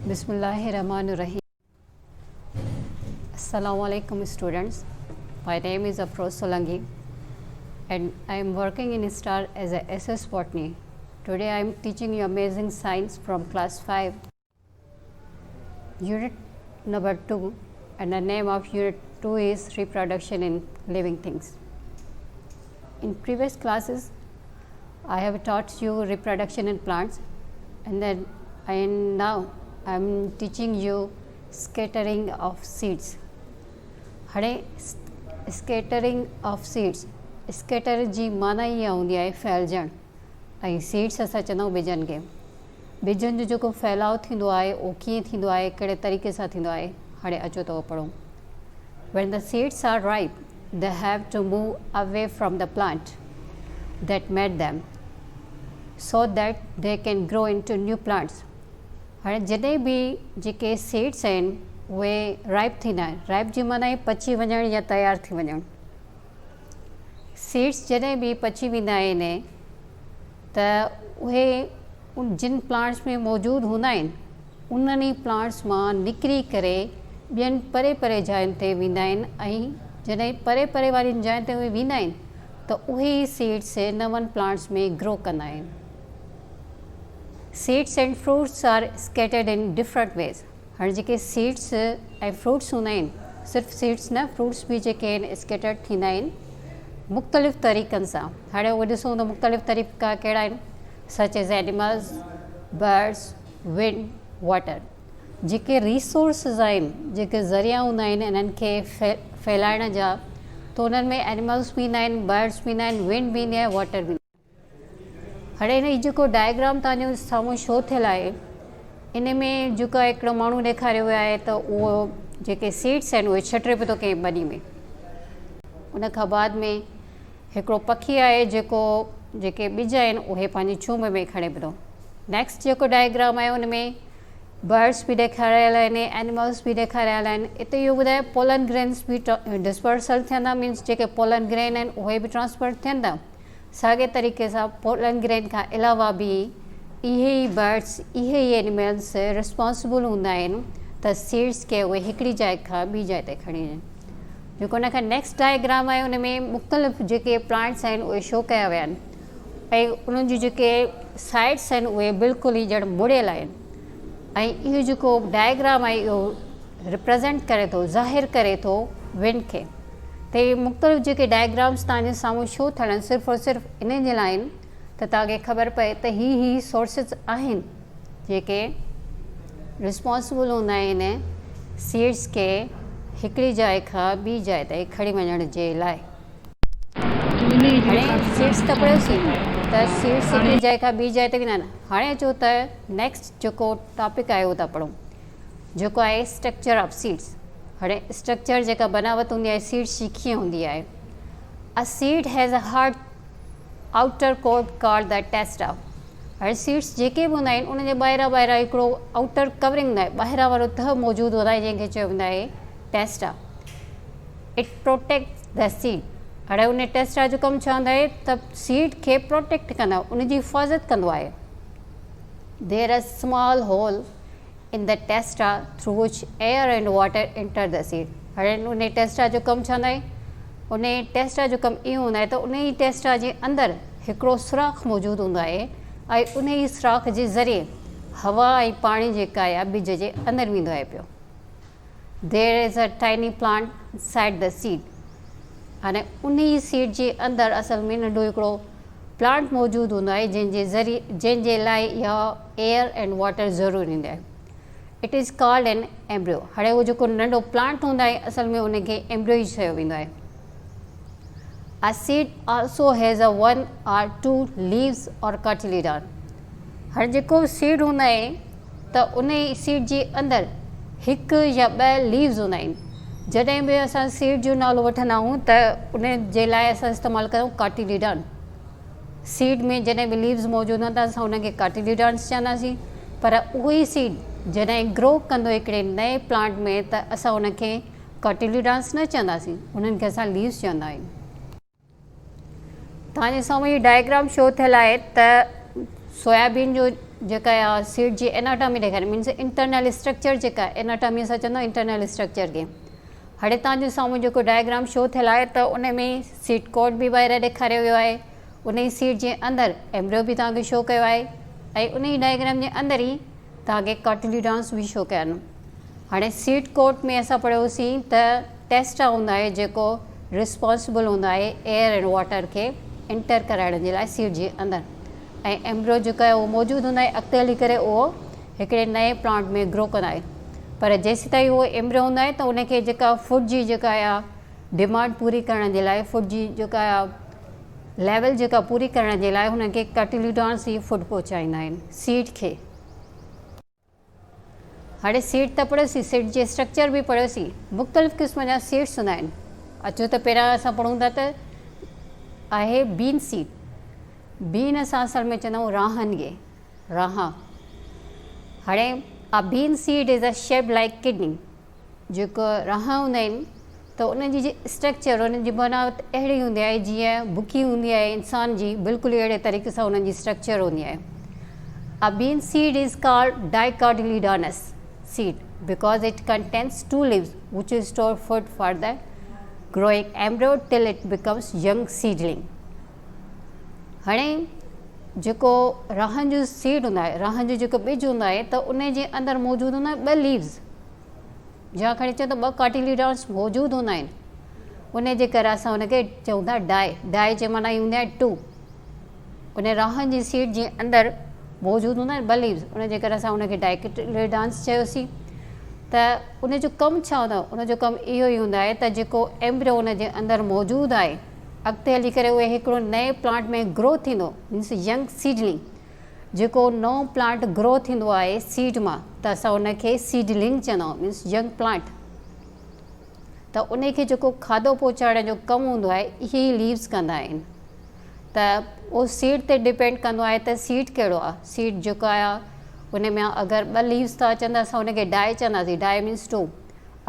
Bismillahirrahmanirrahim. Assalamu alaikum students. My name is Afroz Solangi and I am working in STAR as a SS Botany. Today I am teaching you amazing science from class 5, unit number 2, and the name of unit 2 is reproduction in living things. In previous classes I have taught you reproduction in plants, and now I am teaching you scattering of seeds. हाणे scattering of seeds, skater जी माना ई हूंदी आहे फैलजणु, ऐं seeds असां चवंदा आहियूं ॿिजनि खे। ॿिजनि जो जेको फैलाव थींदो आहे उहो कीअं थींदो आहे, कहिड़े तरीक़े सां थींदो आहे, हाणे अचो त पढ़ूं। When the seeds are ripe, they have to move away from the plant that made them so that they can grow into new plants. हाणे जॾहिं बि जेके सीड्स आहिनि उहे राइप थींदा आहिनि, राइप जी माना आहे पची वञणु या तयारु थी वञणु। सीड्स जॾहिं बि पची वेंदा आहिनि त उहे जिन प्लांट्स में मौजूदु हूंदा आहिनि उन्हनि प्लांट्स मां निकिरी करे ॿियनि परे परे जायुनि ते वेंदा आहिनि, ऐं जॾहिं परे परे वारियुनि जायुनि ते उहे वेंदा आहिनि त उहे सीड्स नवनि प्लांट्स में ग्रो कंदा आहिनि। Seeds and fruits are scattered in different ways. हाणे जेके सीड्स ऐं फ्रूट्स हूंदा आहिनि, सिर्फ़ु सीड्स न, फ्रूट्स बि जेके आहिनि स्केटर्ड थींदा आहिनि मुख़्तलिफ़ तरीक़नि सां। हाणे उहे ॾिसूं त मुख़्तलिफ़ तरीक़ा कहिड़ा आहिनि, such as animals, birds, wind, water. जेके रिसोर्सिस आहिनि, जेके ज़रिया हूंदा आहिनि इन्हनि खे फैलाइण जा, त उन्हनि में एनिमल्स बि ईंदा आहिनि, बर्ड्स बि ईंदा आहिनि, विंड बि ईंदी आहे, वाटर बि। हाणे हिन जेको डायग्राम तव्हांजो साम्हूं शो थियल आहे, इन में जेका हिकिड़ो माण्हू ॾेखारियो वियो आहे त उहो जेके सीड्स आहिनि उहे छटे पियो थो कंहिं ॿनी में। उन खां बाद में हिकिड़ो पखी आहे जेको जेके ॿिज आहिनि उहे पंहिंजी चूम में खणे पियो थो। नेक्स्ट जेको डायग्राम आहे उन में बर्ड्स बि ॾेखारियल आहिनि, एनिमल्स बि ॾेखारियल आहिनि। हिते इहो ॿुधाए पोलन ग्रेन्स बि डिस्पर्सल थियंदा, मीन्स जेके पोलन ग्रेन आहिनि उहे बि ट्रांसफर थियंदा। साॻे तरीक़े सां पोलन ग्रेन खां अलावा बि इहे ई बर्ड्स, इहे ई एनिमल्स रिस्पॉन्सिबल हूंदा आहिनि त सीड्स खे उहे हिकिड़ी जाइ खां ॿी जाइ ते खणी वञनि। जेको उन खां नेक्स्ट डायग्राम आहे उन में मुख़्तलिफ़ जेके प्लांट्स आहिनि उहे शो कया विया आहिनि, ऐं उन्हनि जी जेके साइड्स आहिनि उहे बिल्कुलु ई ॼण मुड़ियल आहिनि। ऐं इहो जेको डायग्राम आहे इहो रिप्रेज़ेंट करे थो, ज़ाहिर करे थो विंड खे। त इहे मुख़्तलिफ़ जेके डायग्राम्स तव्हांजे साम्हूं शो थियण आहिनि सिर्फ़ु और सिर्फ़ु इन जे लाइ आहिनि त तव्हांखे ख़बर पए त ही सोर्सिस आहिनि जेके रिस्पॉन्सिबल हूंदा आहिनि सीड्स खे हिकिड़ी जाइ खां ॿी जाइ ते खणी वञण जे लाइ। हाणे सीड्स त पढ़ियोसीं त सीड्स हिकिड़ी जाइ खां ॿी जाइ ते वेंदा आहिनि। हाणे अचो त नेक्स्ट जेको टॉपिक आहे उहो था पढ़ूं, जेको आहे स्ट्रक्चर ऑफ सीड्स। हाणे स्ट्रक्चर जेका बनावट हूंदी आहे सीड्स जी कीअं हूंदी आहे। A seed has a hard outer coat called the testa. हाणे सीड्स जेके बि हूंदा आहिनि उनजे ॿाहिरां हिकिड़ो आउटर कवरिंग हूंदा आहे, ॿाहिरां वारो तह मौजूदु हूंदा आहे जंहिंखे चयो वेंदा आहे testa. It protect the seed. हाणे उन टेस्टा जो कमु छा हूंदो आहे त सीड खे प्रोटेक्ट कंदा, उनजी हिफ़ाज़त कंदो आहे। There a small hole in the testa through which air and water enter the seed. हाणे उन टेस्टा जो कमु छा हूंदा आहे, उन टेस्टा जो कमु इहो हूंदा आहे त उन ई टेस्टा जे अंदरि हिकिड़ो सुराख मौजूदु हूंदो आहे, ऐं उन ई सुराख जे ज़रिए हवा ऐं पाणी जेका आहे ॿिज जे अंदरि वेंदो आहे पियो। There is a tiny plant side the seed. हाणे उन ई सीड जे अंदरि असल में नंढो हिकिड़ो प्लांट मौजूदु हूंदो आहे जंहिंजे लाइ इहा एयर एंड वाटर ज़रूरी हूंदा आहे। It is called an embryo. हाणे उहो जेको नंढो प्लांट हूंदो आहे असल में उनखे एम्ब्रियो ई चयो वेंदो आहे। A seed also has a 1 or 2 leaves और कार्टिलेडॉन। हाणे जेको सीड हूंदा आहे त उन ई सीड जे अंदरि हिकु या ॿ लीव्स हूंदा आहिनि। जॾहिं बि असां सीड जो नालो वठंदा आहियूं त उन जे लाइ असां इस्तेमालु कयूं कार्टिलेडॉन। सीड में जॾहिं बि लीव्स मौजूदु हूंदा असां उनखे कार्टिलेडॉन्स चवंदासीं, पर उहो ई सीड जॾहिं ग्रो कंदो हिकिड़े नए प्लांट में त असां उनखे कार्टिलेडॉन्स न चवंदासीं, उन्हनि खे असां लीव्स चवंदा आहियूं। तव्हांजे साम्हूं हीउ डायग्राम शो थियल आहे त सोयाबीन जो जेका आहे सीड जी एनाटॉमी ॾेखारे, मीन्स इंटरनल स्ट्रक्चर जेका आहे, एनाटॉमी असां चवंदा आहियूं इंटरनल स्ट्रक्चर खे। हाणे तव्हांजे साम्हूं जेको डायग्राम शो थियल आहे त उन में सीड कोड बि ॿाहिरि ॾेखारियो वियो आहे, उन ई सीड जे अंदरि एम्ब्रियो बि तव्हांखे शो कयो आहे, ऐं उन ई डायग्राम जे अंदरि ई तव्हांखे कार्टिलेडॉन्स बि शो कया आहिनि। हाणे सीड कोड में असां पढ़ियोसीं त टेस्टा हूंदा आहे जेको रिस्पॉन्सिबल हूंदा आहे एयर एंड वाटर खे एंटर कराइण जे लाइ सीड जे अंदरि, ऐं एम्ब्रियो जेको आहे उहो मौजूदु हूंदा आहे, अॻिते हली करे उहो हिकिड़े नए प्लांट में ग्रो कंदा आहे। पर जेसि ताईं उहो एम्ब्रियो हूंदा आहे त उनखे जेका फूड जी जेका आहे डिमांड पूरी करण जे लाइ, फूड जी जेका आहे लेवल जेका पूरी करण जे लाइ हुनखे कार्टिलेडॉन्स ई फूड पहुचाईंदा आहिनि सीड खे। हाणे सीड त पढ़ियोसीं, सीड जे स्ट्रक्चर बि पढ़ियोसीं। मुख़्तलिफ़ क़िस्म जा सीड्स हूंदा आहिनि। अचो त पहिरियां असां पढ़ूं था त आहे बीन सीड। बीन असां असल में चवंदा आहियूं राहनि खे, राहां। हाणे आ bean seed is a shape like kidney. जेको राहां हूंदा आहिनि त उनजी जी स्ट्रक्चर, उनजी बनावट अहिड़ी हूंदी आहे जीअं बुकी हूंदी आहे इंसान जी, बिल्कुलु अहिड़े तरीक़े सां उन्हनि जी स्ट्रक्चर हूंदी आहे। A bean seed is called dicotyledonous seed because it contains two leaves which store food for the growing embryo till it becomes young seedling. हाणे जेको राहनि जो सीड हूंदा आहे, राहनि जो जेको ॿिज हूंदा आहे त उन जे अंदरि मौजूदु हूंदा आहिनि ॿ लीव्स, जा खणी चओ त ॿ कार्टिलेडॉन्स मौजूदु हूंदा आहिनि। उन जे करे असां हुनखे चऊं था डाई। डाई जे माना ई हूंदी आहे टू। उन राहनि जी सीड जे अंदरि मौजूदु हूंदा आहिनि ॿ लीव्स, उन जे करे असां हुनखे डाइकोटिलेडॉन्स चयोसीं। त उन जो कमु छा हूंदो आहे? उन जो कमु इहो ई हूंदा आहे त जेको एम्ब्रियो उन जे अंदरि मौजूदु आहे, अॻिते हली करे उहे हिकिड़ो नए प्लांट में ग्रो थींदो, मीन्स यंग सीडलिंग। जेको नओं प्लांट ग्रो थींदो आहे सीड मां त असां उनखे सीडलिंग चवंदा आहियूं, मीन्स यंग प्लांट। त उनखे जेको खाधो पहुचाइण जो कमु हूंदो आहे इहे ई लीव्स कंदा आहिनि। त उहो सीड ते डिपेंड कंदो आहे त सीड कहिड़ो आहे। सीड जेको आहे उन में अगरि ॿ लीव्स था अचनि त असां उनखे डाई चवंदासीं, डाई मीन्स टू।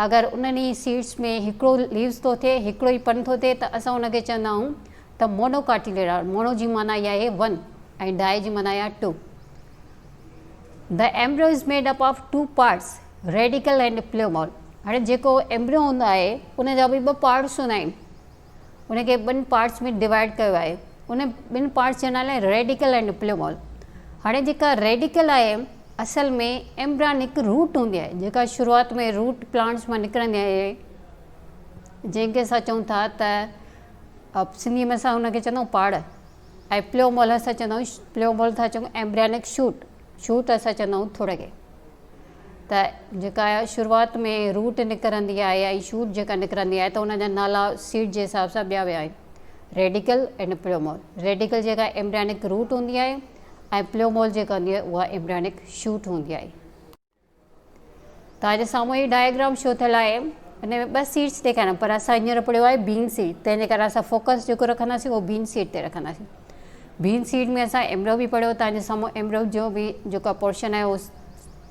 अगरि उन्हनि सीड्स में हिकिड़ो लीव्स थो थिए, हिकिड़ो ई पन थो थिए, त असां उनखे चवंदा आहियूं त मोनोकार्टिलेडॉन। मोनो जी माना इहा आहे वन ऐं डाई जी माना आहे two. The embryo is made up of two parts, radicle and plumule. हाणे जेको एम्ब्रियो हूंदो आहे उन जा बि ॿ पार्ट्स हूंदा आहिनि, उनखे ॿिनि पार्ट्स में डिवाइड कयो आहे। उन ॿिनि पार्ट्स जे नाले रेडिकल एंड प्लेमोल। हाणे जेका रेडिकल आहे असल में एम्ब्रियॉनिक रूट हूंदी आहे, जेका शुरूआति में रूट प्लांट्स मां निकिरंदी आहे, जंहिंखे असां चऊं था त सिंधीअ में असां हुनखे चवंदा आहियूं पाड़, ऐं प्लेमोल असां चवंदा आहियूं, प्लेमोल था चऊं एम्ब्रियॉनिक शूट, शूट असां चवंदा आहियूं थोरे खे। त जेका शुरूआति में रूट निकिरंदी आहे या शूट जेका निकिरंदी आहे त उनजा नाला सीड जे हिसाब सां ॿिया विया आहिनि, रेडिकल एंड प्लेमोल। रेडिकल जेका एम्ब्रियॉनिक रूट हूंदी आहे ऐं प्लेमोल जेका हूंदी आहे उहा एम्ब्रियॉनिक शूट हूंदी आहे। तव्हांजे साम्हूं ई डायग्राम शो थियल आहे, हिन में ॿ सीड्स ॾेखारिया, पर असां हींअर पढ़ियो आहे बीन सीड, तंहिंजे करे असां फोकस जेको रखंदासीं उहो बीन सीड ते रखंदासीं। बीन सीड में असां एम्ब्रियो बि पढ़ियो, तव्हांजे साम्हूं एम्ब्रियो जो बि जेको पोर्शन आहे उहो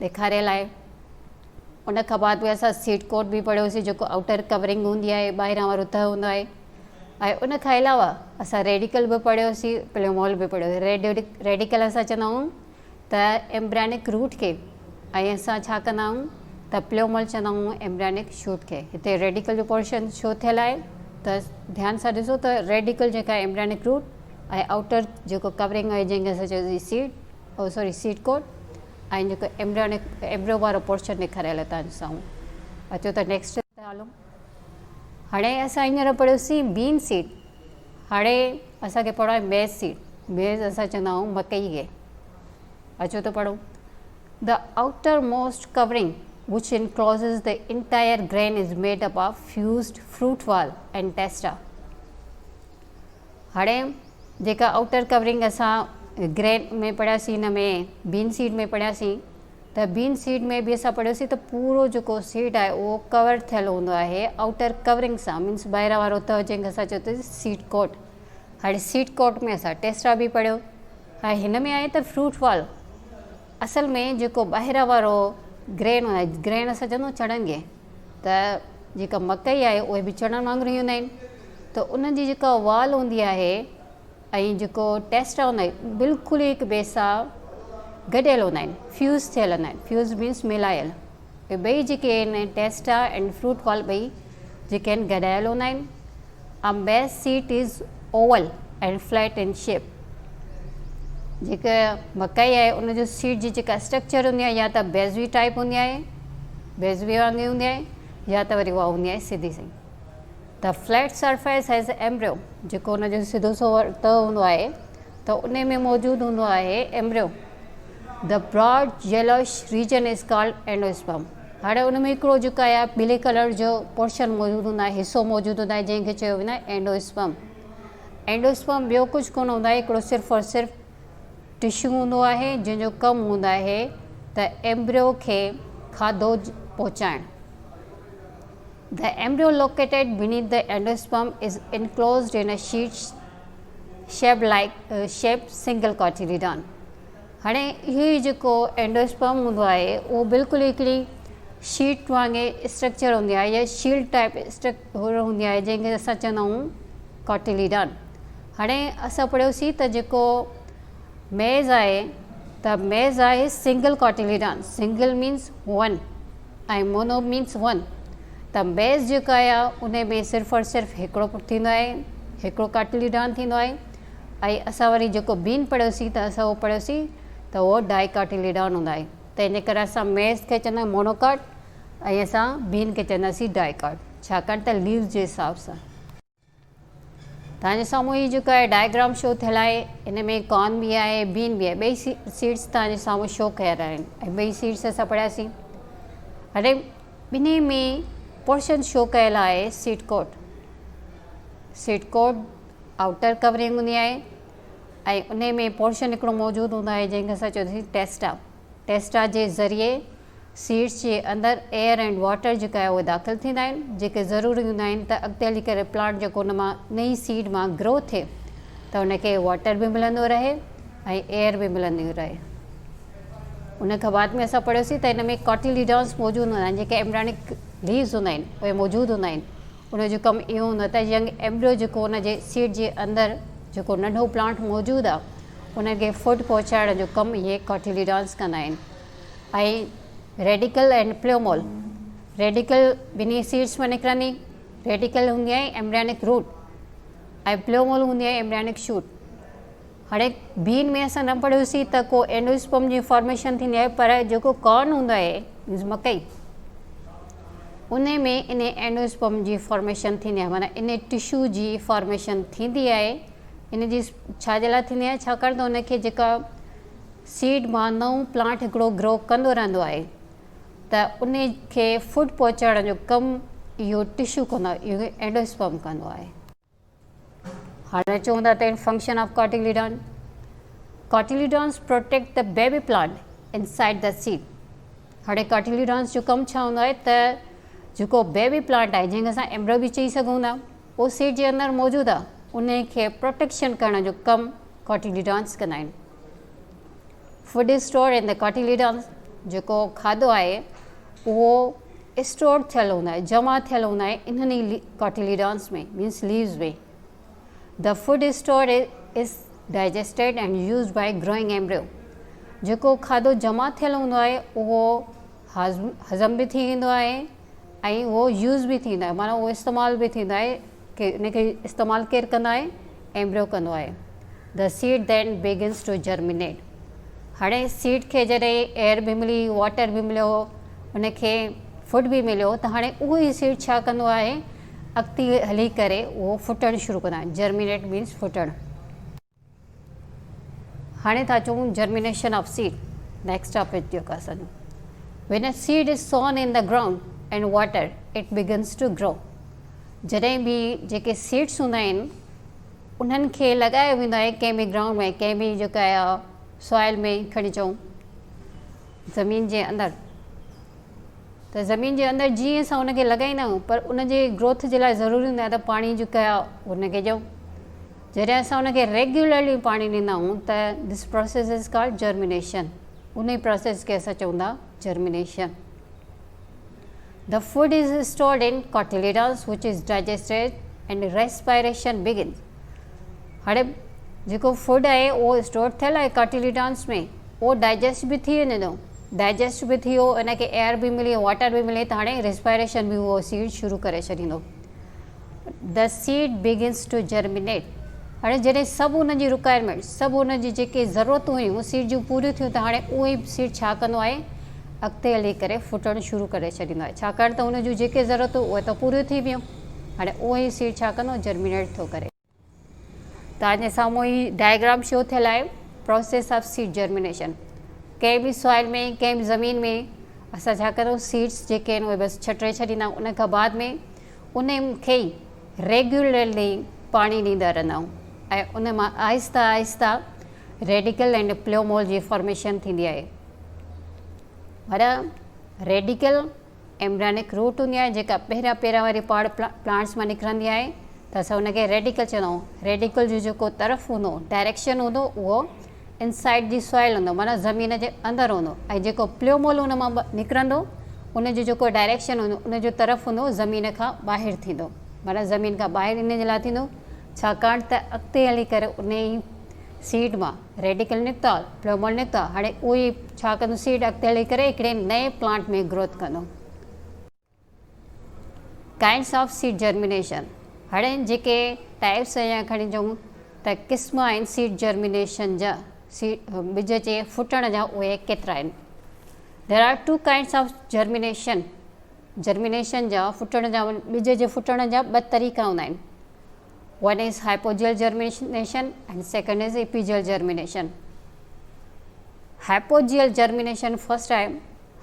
ॾेखारियल आहे। उन खां बाद बि असां सीड कोट बि पढ़ियोसीं, जेको आउटर कवरिंग हूंदी आहे, ॿाहिरां वारो तह हूंदो आहे। ऐं उन खां अलावा असां रेडिकल बि पढ़ियोसीं, प्लेमोल बि पढ़ियोसीं। रेडिकल असां चवंदा आहियूं त एम्ब्रियॉनिक रूट खे, ऐं असां छा कंदा आहियूं त प्लेमोल चवंदा आहियूं एम्ब्रियॉनिक शूट खे। हिते रेडिकल जो पोर्शन शो थियल आहे, त ध्यानु सां ॾिसो त रेडिकल जेका आहे एम्ब्रियॉनिक रूट, ऐं आउटर जेको कवरिंग आहे जंहिंखे असां चयोसीं सीड कोट, ऐं जेको एम्ब्रियो वारो पोर्शन ॾेखारियल आहे तव्हांजे साम्हूं। अचो त नेक्स्ट ते हलूं। हाणे असां हींअर पढ़ियोसीं बीन सीड। हाणे असांखे पढ़ो आहे मेज़ सीड। मेज़ असां चवंदा आहियूं मकई खे। अचो त पढ़ूं। The outer most covering which encloses the entire grain is made up of fused fruit wall and testa. हाणे जेका आउटर कवरिंग असां ग्रेन में पढ़ियासीं, हिन में बीन सीड में पढ़ियासीं, त बीन सीड में बि असां पढ़ियोसीं त पूरो जेको सीड आहे उहो कवर थियल हूंदो आहे आउटर कवरिंग सां, मीन्स ॿाहिरां वारो तह जंहिंखे असां चयोसीं सीड कोट। हाणे सीड कोट में असां टेस्टा बि पढ़ियो। हाणे हिन में आहे त फ्रूट वॉल। असल में जेको ॿाहिरां वारो ग्रेन हूंदा आहे, ग्रेन असां चवंदा चणनि खे, त जेका मकई आहे उहे बि चणनि वांगुरु ई हूंदा आहिनि। त उनजी जेका वाल हूंदी आहे ऐं जेको टेस्टा हूंदा आहिनि बिल्कुलु हिक ॿिए सां गॾियल हूंदा आहिनि, फ्यूज़ थियल हूंदा आहिनि। फ्यूज़ मीन्स मिलायल। इहे ॿई जेके आहिनि टेस्टा एंड फ्रूट वाल ॿई जेके आहिनि गॾियल हूंदा आहिनि। A maize seed is oval and flat in shape। जेका मकई आहे उनजो सीड जी जेका स्ट्रक्चर हूंदी आहे या त बेज़वी टाइप हूंदी आहे, बेज़वी वांगुरु हूंदी आहे, या त वरी उहा हूंदी आहे सिधी सही। The flat surface has embryo, जेको उनजो सिधो सो त हूंदो आहे त उन में मौजूदु हूंदो आहे embryo. The broad yellowish region is called endosperm. हाणे उन में हिकिड़ो जेको आहे पीले कलर जो पोर्शन मौजूदु हूंदो आहे, हिसो मौजूदु हूंदो आहे, जंहिंखे चयो वेंदो आहे एंडोस्पर्म। एंडोस्पर्म ॿियो कुझु कोन हूंदो आहे, हिकिड़ो सिर्फ़ु और सिर्फ़ु टिश्यू हूंदो आहे जंहिंजो कमु हूंदो आहे त एम्ब्रियो खे खाधो पहुचाइणु। The embryo located beneath the endosperm is enclosed इन अ शेप सिंगल कॉटिलीडॉन। हाणे इहो जेको एंडोस्पर्म हूंदो आहे उहो बिल्कुलु हिकिड़ी शीट वांगुरु स्ट्रक्चर हूंदी आहे या शील्ड टाइप स्ट्रक्चर हूंदी आहे जंहिंखे असां चवंदा आहियूं कॉटिलीडॉन। हाणे असां पढ़ियोसीं त जेको मेज़ आहे त मेज़ आहे single cotyledon. Single means one ऐं मोनो मीन्स वन। त मेज़ जेका आहे उन में सिर्फ़ु और सिर्फ़ु हिकिड़ो थींदो आहे, हिकिड़ो कॉटिलीडॉन थींदो आहे। ऐं असां वरी जेको बीन पढ़ियोसीं त असां उहो पढ़ियोसीं त उहो डाइकॉटिलीडॉन हूंदा आहे। त इन करे असां मेज़ खे चवंदा आहियूं मोनोकॉट ऐं असां बीन खे चवंदासीं डाइकॉट, छाकाणि त लीव्स जे हिसाब सां। तव्हांजे साम्हूं ही जेको आहे डायग्राम शो थियल आहे, इन में कॉर्न बि आहे बीन बि आहे, ॿई सीड्स तव्हांजे साम्हूं शो कयल आहिनि ऐं ॿई सीड्स असां पढ़ियासीं। हाणे ॿिन्ही में पोर्शन शो कयल आहे सीड कोट। सीड कोट आउटर कवरिंग हूंदी आहे ऐं उन में पोर्शन हिकिड़ो मौजूदु हूंदो आहे जंहिंखे असां चवंदासीं टेस्टा। टेस्टा जे ज़रिए सीड्स जे अंदरि एयर एंड वाटर जेका आहे उहे दाख़िल थींदा आहिनि, जेके ज़रूरी हूंदा आहिनि त अॻिते हली करे प्लांट जेको उन मां नई सीड मां ग्रो थिए त उनखे वाटर बि मिलंदो रहे ऐं एयर बि मिलंदी रहे। उन खां बाद में असां पढ़ियोसीं त हिन में कॉटिलीडॉन्स मौजूदु हूंदा आहिनि, जेके एम्ब्रियोनिक लीव्स हूंदा आहिनि उहे मौजूदु हूंदा आहिनि। उनजो कमु इहो हूंदो आहे त यंग एम्ब्रियो जेको उनजे सीड जे अंदरि जेको नंढो प्लांट मौजूदु आहे उनखे फूड पहुचाइण जो कमु इहे कॉटिलीडॉन्स कंदा आहिनि। ऐं रेडिकल एंड प्लेमोल, रेडिकल ॿिन्ही सीड्स में निकिरंदी। रेडिकल हूंदी आहे एम्ब्रियोनिक रूट ऐं प्लेमोल हूंदी आहे एम्ब्रियोनिक शूट। हाणे बीन में असां न पढ़ियोसीं त को एंडोस्पर्म जी फॉर्मेशन थींदी आहे, पर जेको कॉर्न हूंदो आहे मीन्स मकई उन में इन एंडोस्पर्म जी फॉर्मेशन थींदी आहे, माना इन टिश्यू जी फॉर्मेशन थींदी आहे। इन जी छाजे लाइ थींदी आहे, छाकाणि त उनखे जेका सीड मां नओं प्लांट हिकिड़ो ग्रो कंदो रहंदो आहे त उन खे फूड पहुचाइण जो कमु इहो टिश्यू कंदो आहे, इहो एंडोस्पर्म कंदो आहे। हाणे अचूं था त function of cotyledon. Cotyledons protect the baby plant inside the seed. हाणे कॉटिलीडॉन्स जो कमु छा हूंदो आहे त जेको बेबी प्लांट आहे जंहिंखे असां एम्ब्रियो बि चई सघूं था, उहो सीड जे अंदरि मौजूदु आहे, उन खे प्रोटेक्शन करण जो कमु कॉटिलीडॉन्स कंदा आहिनि। फूड स्टोर इन द कॉटिलीडॉन्स, जेको खाधो आहे उहो स्टोर थियल हूंदो आहे, जमा थियल हूंदो आहे इन्हनि कॉटिलीडॉन्स में मीन्स लीव्स में। The food store is digested and used by growing embryo. जेको खाधो जमा थियल हूंदो आहे उहो हज़म बि थी वेंदो आहे ऐं उहो यूज़ बि थींदो आहे, माना उहो इस्तेमालु बि थींदो आहे कि इनखे इस्तेमालु केरु कंदो आहे, एम्ब्रियो कंदो आहे। The seed then begins to germinate. हाणे सीड खे जॾहिं एयर बि मिली, वाटर बि मिलियो, उनखे फूड बि मिलियो, त हाणे उहो ई सीड छा कंदो आहे, अॻिते हली करे उहो फुटणु शुरू कंदा आहिनि। जर्मिनेट मीन्स फुटणु। हाणे था अचूं germination of seed, next topic जेको आहे असांजो। When a seed is sown in the ground and water it begins to grow. जॾहिं बि जेके सीड्स हूंदा आहिनि उन्हनि खे लॻायो वेंदो आहे कंहिं बि ग्राउंड में, कंहिं बि जेका आहे सॉइल में, खणी अचूं ज़मीन जे अंदरि, त ज़मीन जे अंदरि जीअं असां उनखे लॻाईंदा आहियूं पर उनजे ग्रोथ जे लाइ ज़रूरी हूंदो आहे त पाणी जेका आहे उनखे ॾियूं। जॾहिं असां उनखे रेगुलरली पाणी ॾींदा आहियूं त this process is called germination. उन प्रोसेस खे असां चऊं था germination. The food is stored in cotyledons which is digested and respiration begins. हाणे जेको फूड आहे उहो स्टोर थियल आहे कॉटिलीडॉन्स में उहो डाइजेस्ट बि थी वञे थो, डाइजेस्ट बि थी वियो, इन खे एयर बि मिली, वाटर बि मिले, त हाणे रिस्पायरेशन बि उहो सीड शुरू करे छॾींदो। The seed begins to germinate. हाणे जॾहिं सभु हुन जी रिक्वायरमेंट, सभु हुन जी जेके ज़रूरतूं हुयूं सीड जूं पूरियूं थियूं, त हाणे उहो ई सीड छा कंदो आहे, अॻिते हली करे फुटणु शुरू करे छॾींदो आहे, छाकाणि त हुन जूं जेके ज़रूरतूं उहे त पूरियूं थी वियूं। हाणे उहो ई सीड छा कंदो, जर्मिनेट थो करे। तव्हांजे साम्हूं ही डायग्राम शो थियल आहे, प्रोसेस ऑफ सीड जर्मिनेशन। कंहिं बि सॉइल में, कंहिं बि ज़मीन में असां छा कयूं, सीड्स जेके आहिनि उहे बसि छटे छॾींदा आहियूं। उन खां बाद में उन खे ई रेगुलरली पाणी ॾींदा रहंदा आहियूं ऐं उन मां Aahista Aahista radical and प्लोमोल ji formation थींदी आहे। पर रेडिकल एम्ब्रियोनिक रूट हूंदी आहे जेका पहिरियां वारी प्लांट्स मां निकिरंदी आहे, त असां हुनखे रेडिकल चवंदा आहियूं। रेडिकल जो जेको तरफ़ हूंदो, डायरेक्शन हूंदो, उहो इनसाइड जी सॉइल हूंदो, माना ज़मीन जे अंदरि हूंदो, ऐं जेको प्लोमोल हुन मां निकिरंदो, उन जो जेको डायरेक्शन हूंदो, उन जो तरफ़ हूंदो ज़मीन खां ॿाहिरि थींदो, माना ज़मीन खां ॿाहिरि इन जे लाइ थींदो, छाकाणि त अॻिते हली करे उन ई सीड मां रेडिकल निकिता, प्लोमोल निकिता, हाणे उहो ई छा कंदो, सीड अॻिते हली करे हिकिड़े नए प्लांट में ग्रोथ कंदो। Kinds of seed germination. हाणे जेके टाइप्स या खणी चऊं त क़िस्म आहिनि सीड जर्मिनेशन जा, ॿिज जे फुटण जा, उहे केतिरा आहिनि। There are two kinds of germination. Germination जा फुटण जा, ॿिज जे फुटण जा ॿ तरीक़ा हूंदा आहिनि। One is hypogeal germination and second is epigeal germination. Hypogeal germination first आहे।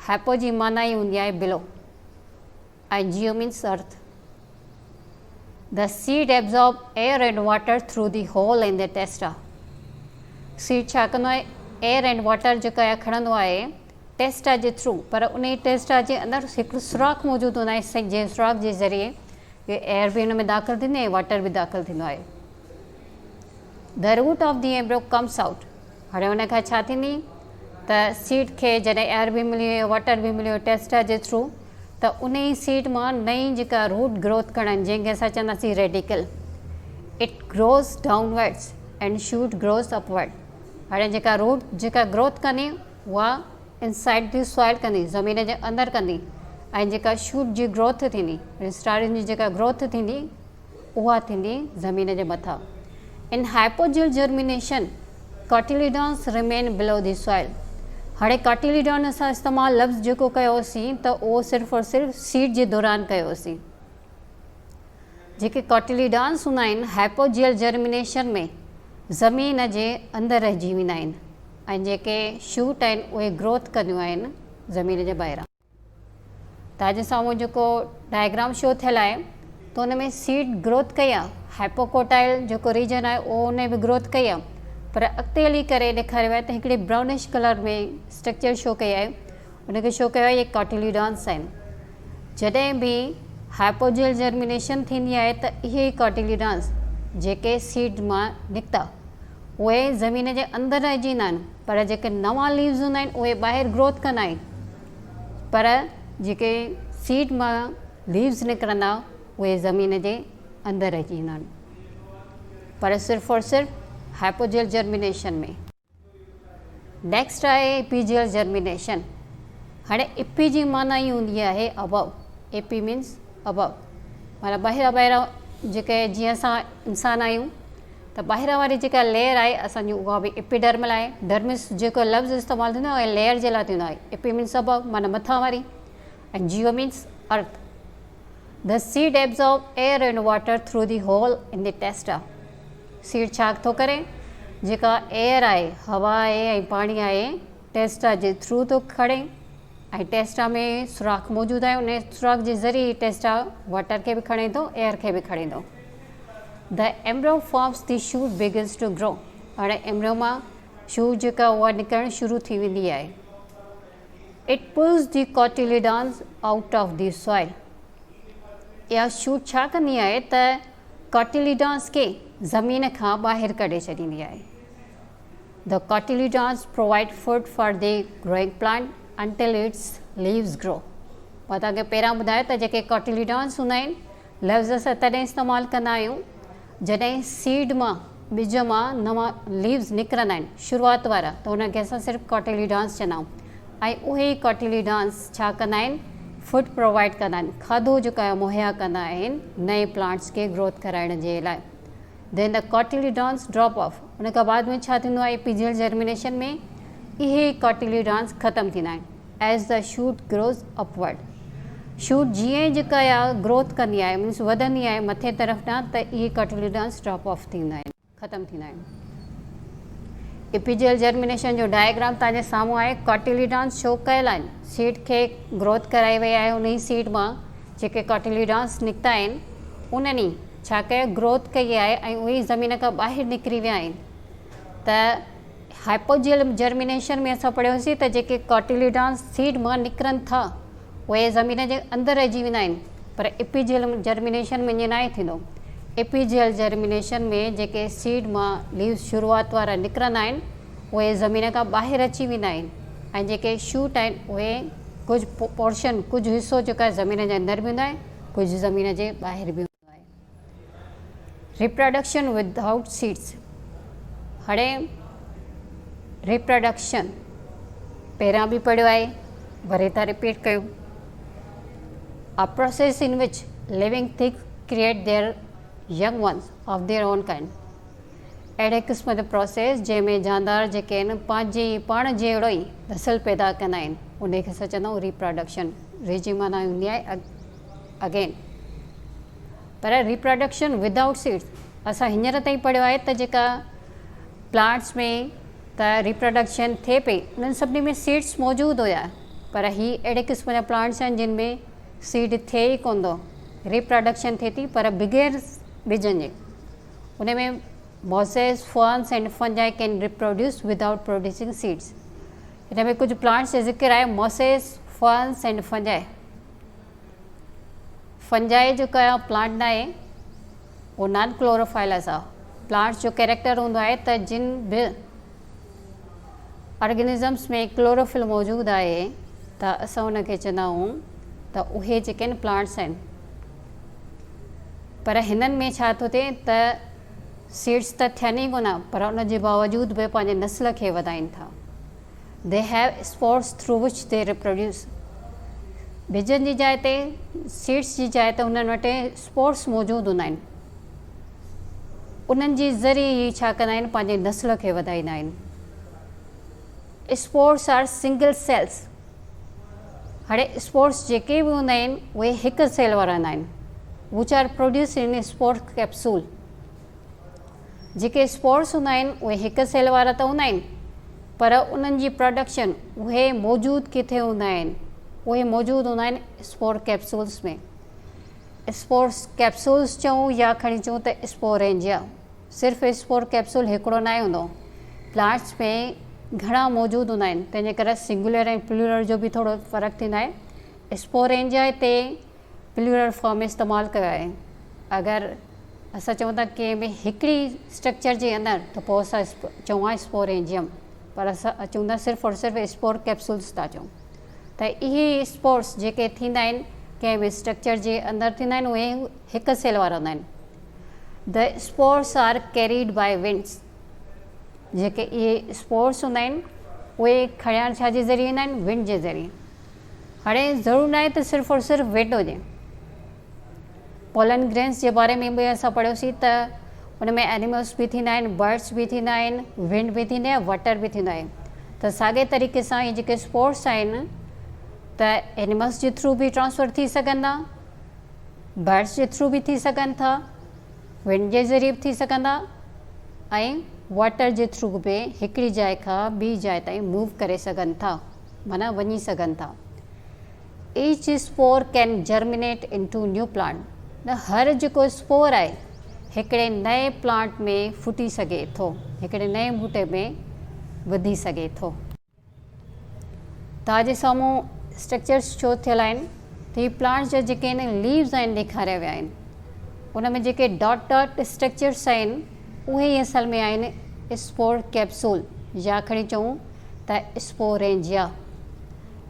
हाइपो जी माना ई हूंदी आहे बिलो, ऐं geo means earth. The seed absorb air and water through the hole in the testa. Seed छा कंदो आहे, एयर एंड वाटर जेका आहे खणंदो आहे टेस्टा जे थ्रू, पर उन ई टेस्टा जे अंदरि हिकिड़ो सुराख मौजूदु हूंदो आहे, जंहिं सुराख जे ज़रिए एयर बि हुन में दाख़िल थींदी ऐं वाटर बि दाख़िल थींदो आहे। The root of the embryo comes out. हाणे हुन खां छा थींदी, त सीड खे जॾहिं एयर बि मिली, वाटर बि मिलियो टेस्टा जे थ्रू, त उन ई सीड मां नई जेका रूट ग्रोथ करणु, जंहिंखे असां चवंदासीं radical, it grows downwards and shoot grows upward. हाणे जेका रूट जेका ग्रोथ कंदी उहा इनसाइड दी सॉइल कंदी, ज़मीन जे अंदरि कंदी, ऐं जेका शूट जी ग्रोथ थींदी, स्टार्टिंग जी जेका ग्रोथ थींदी, उहा थींदी ज़मीन जे मथां। इन हाइपोजियल जर्मिनेशन कॉटिलीडॉन्स रिमेन बिलो द सॉइल। हाणे कॉटिलीडॉन असां इस्तेमालु लफ़्ज़ जेको कयोसीं त उहो सिर्फ़ु और सिर्फ़ु सीड जे दौरान कयोसीं। जेके कॉटिलीडॉन्स हूंदा आहिनि हाइपोजियल जर्मिनेशन में ज़मीन जे अंदरि रहिजी वेंदा आहिनि, ऐं जेके शूट आहिनि उहे ग्रोथ कंदियूं आहिनि ज़मीन जे ॿाहिरां। तव्हांजे साम्हूं जेको डायग्राम शो थियल आहे, त हुन में सीड ग्रोथ कई आहे, हाइपोकोटाइल जेको रीजन आहे उहो उन बि ग्रोथ कई आहे, पर अॻिते हली करे ॾेखारियो आहे त हिकिड़े ब्राउनिश कलर में स्ट्रक्चर शो कई आहे, उनखे शो कयो आहे इहे कॉटिलीडॉन्स आहिनि। जॾहिं बि हाइपोजियल जर्मिनेशन थींदी आहे त इहे कॉटिलीडॉन्स जेके सीड मां निकिता उहे ज़मीन जे अंदरि रहिजी वेंदा आहिनि, पर जेके नवां लीव्स हूंदा आहिनि उहे ॿाहिरि ग्रोथ कंदा आहिनि, पर जेके सीड मां लीव्स निकिरंदा उहे ज़मीन जे अंदरि रहिजी वेंदा आहिनि, पर सिर्फ़ु और सिर्फ़ु हाइपोजियल जर्मिनेशन में। नेक्स्ट आहे एपीजियल जर्मिनेशन। हाणे एपी जी माना ई हूंदी आहे अबव। एपी मीन्स अबव, माना ॿाहिरां जेके जीअं असां इंसान आहियूं त ॿाहिरां वारी जेका लेयर आहे असांजी उहा बि एपीडर्मल आहे। डर्मिस जेको लफ़्ज़ इस्तेमालु थींदो आहे लेयर जे लाइ थींदो आहे। एपी मीन्स अबव माना मथां वारी, ऐं geo means earth. The seed absorb air and water through the hole in the testa. Seed छा थो करे, जेका एयर आहे, हवा आहे ऐं पाणी आहे, टेस्टा जे थ्रू थो खणे, ऐं टेस्टा में सुराख मौजूदु आहे, उन सुराख जे ज़रिए टेस्टा वाटर खे बि खणे थो, एयर खे बि खणे थो। The embryo forms the shoot begins to grow. हाणे एम्ब्रियो मां शूट जेका उहा निकिरणु शुरू थी वेंदी आहे। It pulls the cotyledons out of the soil. इहा शूट छा कंदी आहे त कॉटिलीडॉन्स खे ज़मीन खां ॿाहिरि कढे छॾींदी आहे। The cotyledons provide food for the growing plant until its leaves grow. मां तव्हांखे पहिरां ॿुधायो त जेके कॉटिलीडॉन्स हूंदा आहिनि लफ़्ज़ असां तॾहिं इस्तेमालु कंदा आहियूं जॾहिं सीड मां ॿिज मां नवां लीव्स निकिरंदा आहिनि शुरूआति वारा, त हुनखे असां सिर्फ़ु कॉटिलीडॉन्स चवंदा आहियूं। ऐं उहे कॉटिलीडॉन्स छा कंदा आहिनि, फूड प्रोवाइड कंदा आहिनि, खाधो जेको आहे मुहैया कंदा आहिनि नए प्लांट्स खे ग्रोथ कराइण जे लाइ। देन द कॉटिलीडॉन्स ड्रॉप ऑफ, उन खां बाद में छा थींदो आहे, एपीजियल जर्मिनेशन में इहे कॉटिलीडॉन्स ख़तमु थींदा आहिनि as the shoot grows upward. Shoot जीअं जेका आहे ग्रोथ कंदी आहे, मीन्स वधंदी आहे मथे तरफ़ ॾांहुं, त इहे कॉटिलीडॉन्स ड्रॉप ऑफ थींदा आहिनि, ख़तमु थींदा आहिनि। एपीजियल जर्मिनेशन जो डायग्राम तव्हांजे साम्हूं आहे। कॉटिलीडॉन्स शो कयल आहिनि, सीड खे ग्रोथ कराई वई आहे, उन ई सीड मां जेके कॉटिलीडॉन्स निकिता आहिनि उन्हनि छा कयो, ग्रोथ कई आहे ऐं उहे ज़मीन खां ॿाहिरि निकिरी विया आहिनि। त हाइपोजियल जर्मिनेशन में असां पढ़ियोसीं त जेके कॉटिलीडॉन्स सीड मां निकिरनि था उहे ज़मीन जे अंदरि अची वेंदा आहिनि, पर एपीजियल जर्मिनेशन में ईअं न आहे थींदो। एपीजियल जर्मिनेशन में जेके सीड मां लीव्स शुरूआति वारा निकिरंदा आहिनि उहे ज़मीन खां ॿाहिरि अची वेंदा आहिनि, ऐं जेके शूट आहिनि उहे कुझु पोर्शन, कुझु हिसो जेको आहे ज़मीन जे अंदरि बि हूंदो आहे, कुझु ज़मीन जे ॿाहिरि बि हूंदो आहे। Reproduction without seeds. हाणे रिप्रोडक्शन पहिरियां बि पढ़ियो आहे, वरी था रिपीट कयूं। A process in which living things create their young ones of their own kind। अहिड़े क़िस्म जो प्रोसेस जंहिंमें जानदार जेके आहिनि पंहिंजे पाण जहिड़ो ई नस्ल पैदा कंदा आहिनि, उनखे असां चवंदा आहियूं रिप्रोडक्शन। रिजी माना हूंदी आहे अगेन। पर रिप्रोडक्शन विदाउट सीड्स असां हींअर ताईं पढ़ियो आहे त जेका प्लांट्स में त रिप्रोडक्शन थिए पई उन्हनि सभिनी में सीड्स मौजूदु हुया, पर ही अहिड़े क़िस्म जा प्लांट्स आहिनि जिन में सीड थिए ई कोन थो, रिप्रोडक्शन थिए थी पर बग़ैर ॿिजनि जे। उन में mosses, ferns and fungi can reproduce without producing seeds. हिन में कुझु प्लांट्स जो ज़िक्र आहे, mosses, ferns and fungi. Fungi जेका आहे प्लांट न आहे, उहो नॉन क्लोरोफाइलस आहे। प्लांट्स जो कैरेक्टर हूंदो आहे त जिन बि ऑर्गेनिज़म्स में क्लोरोफिल मौजूदु आहे त असां उनखे चवंदा आहियूं त उहे जेके आहिनि प्लांट्स आहिनि। पर हिननि में छा थो थिए त सीड्स त थियनि ई कोन, पर उन जे बावजूद बि पंहिंजे नस्ल खे वधाइनि था। They have spores through which they reproduce. ॿिजनि जी जाइ ते, सीड्स जी जाइ ते हुननि वटि स्पोर्स मौजूदु हूंदा आहिनि, उन्हनि जे ज़रिए ई छा कंदा आहिनि, पंहिंजे नस्ल खे वधाईंदा आहिनि। Spores are single cells. हाणे स्पोर्स जेके बि हूंदा आहिनि उहे हिकु सेल वारा हूंदा आहिनि, which are produce in spore capsule. जेके स्पोर्स हूंदा आहिनि उहे हिकु सेल वारा त हूंदा आहिनि, पर उन्हनि जी प्रोडक्शन उहे मौजूदु किथे हूंदा आहिनि, उहे मौजूदु हूंदा आहिनि स्पोर कैप्सूल्स में। स्पोर्स कैप्सूल्स चऊं या खणी चऊं त स्पोरेंजिया। सिर्फ़ु स्पोर कैप्सूल हिकिड़ो न हूंदो, प्लांट्स में घणा मौजूदु हूंदा आहिनि, तंहिंजे करे सिंगुलर ऐं प्लूरल जो बि थोरो फ़र्क़ु थींदो आहे। स्पोरेंजिया ते प्लूरल फॉर्म इस्तेमालु कयो आहे। अगरि असां चऊं था कंहिं में हिकिड़ी स्ट्रक्चर जे अंदरि त पोइ असां चऊं आहे स्पोरेंजियम, पर असां चऊं था सिर्फ़ु और सिर्फ़ु स्पोर कैप्सूल्स था चऊं। त इहे स्पोर्स जेके थींदा आहिनि कंहिं बि स्ट्रक्चर जे अंदरि थींदा आहिनि, उहे हिकु सेल वारा हूंदा आहिनि। The spores are carried by winds. जेके इहे स्पोर्स हूंदा आहिनि उहे खणिया छा जे ज़रिए ईंदा आहिनि, विंड जे ज़रिए। हाणे ज़रूरु न आहे त सिर्फ़ु और सिर्फ़ु विंड हुजे। पोलन ग्रेन्स जे बारे में बि असां पढ़ियोसीं त उन में एनिमल्स बि थींदा आहिनि, बर्ड्स बि थींदा आहिनि, विंड बि थींदी आहे, वाटर बि थींदो आहे। त साॻे तरीक़े सां इहे जेके स्पोर्स आहिनि त एनिमल्स जे थ्रू बि ट्रांसफर थी सघनि था, बर्ड्स जे थ्रू बि थी सघनि था, विंड जे ज़रिए बि थी सघंदा, ऐं वाटर जे थ्रू बि हिकिड़ी जाइ खां ॿी जाइ ताईं मूव करे सघनि था, माना वञी सघनि था। Each spore can germinate into new plant. त हर जेको स्पोर आहे हिकिड़े नए प्लांट में फुटी सघे थो, हिकिड़े नए बूटे में वधी सघे थो। तव्हांजे साम्हूं स्ट्रक्चर्स शो थियल आहिनि त हीअ प्लांट्स जा जेके आहिनि लीव्स आहिनि ॾेखारिया विया आहिनि। उन में जेके डॉट डॉट स्ट्रक्चर्स आहिनि उहे ई असल में आहिनि स्पोर कैप्सूल, या खणी चऊं त स्पोरेंजिया।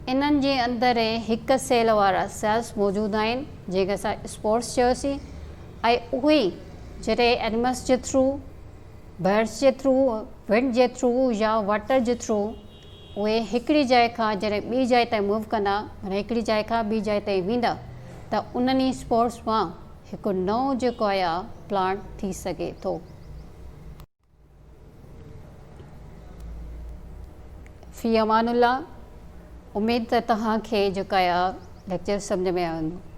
इन्हनि जे अंदरि हिकु सेल वारा सेल्स मौजूदु आहिनि जंहिंखे असां स्पोर्स चयोसीं, ऐं उहे जॾहिं एनिमल्स जे थ्रू बर्ड्स जे थ्रू, विंड जे थ्रू या वाटर जे थ्रू उहे हिकिड़ी जाइ खां जॾहिं ॿी जाइ ताईं मूव कंदा, माना हिकिड़ी जाइ खां ॿी जाइ ताईं वेंदा, त उन्हनि स्पोर्स मां हिकु नओं जेको आहे प्लांट थी सघे थो। फ़ी अमानुल्लाह। उमेद त तव्हांखे जेका आहे लेक्चर सम्झ में आयो हूंदो।